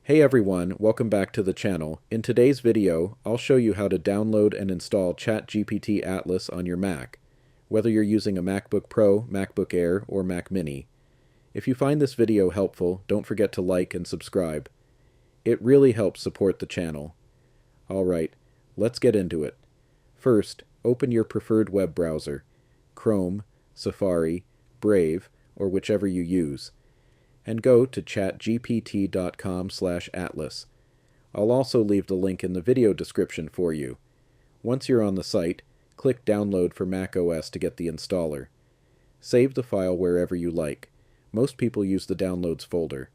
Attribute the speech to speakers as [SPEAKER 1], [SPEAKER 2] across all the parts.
[SPEAKER 1] Hey everyone, welcome back to the channel. In today's video, I'll show you how to download and install ChatGPT Atlas on your Mac, whether you're using a MacBook Pro, MacBook Air, or Mac Mini. If you find this video helpful, don't forget to like and subscribe. It really helps support the channel. Alright, let's get into it. First, open your preferred web browser, Chrome, Safari, Brave, or whichever you use, and go to chatgpt.com/atlas. I'll also leave the link in the video description for you. Once you're on the site, click Download for macOS to get the installer. Save the file wherever you like. Most people use the Downloads folder.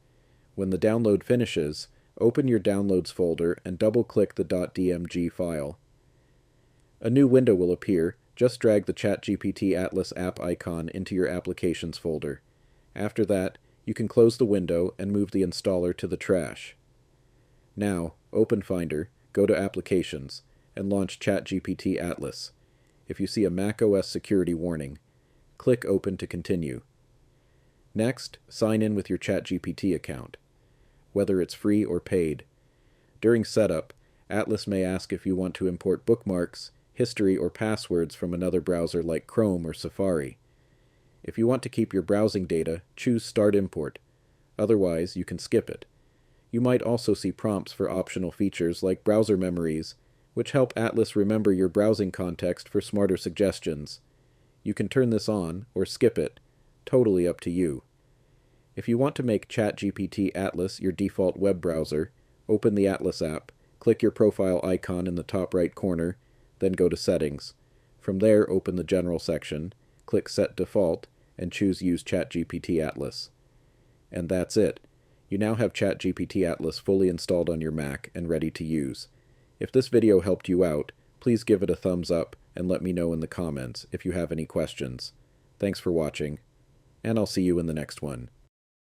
[SPEAKER 1] When the download finishes, open your Downloads folder and double-click the .dmg file. A new window will appear. Just drag the ChatGPT Atlas app icon into your Applications folder. After that, you can close the window and move the installer to the trash. Now, open Finder, go to Applications, and launch ChatGPT Atlas. If you see a macOS security warning, click Open to continue. Next, sign in with your ChatGPT account, whether it's free or paid. During setup, Atlas may ask if you want to import bookmarks, history, or passwords from another browser like Chrome or Safari. If you want to keep your browsing data, choose Start Import. Otherwise, you can skip it. You might also see prompts for optional features like browser memories, which help Atlas remember your browsing context for smarter suggestions. You can turn this on or skip it, totally up to you. If you want to make ChatGPT Atlas your default web browser, open the Atlas app, click your profile icon in the top right corner, then go to Settings. From there, open the General section, click Set Default, and choose Use ChatGPT Atlas. And that's it. You now have ChatGPT Atlas fully installed on your Mac and ready to use. If this video helped you out, please give it a thumbs up and let me know in the comments if you have any questions. Thanks for watching, and I'll see you in the next one.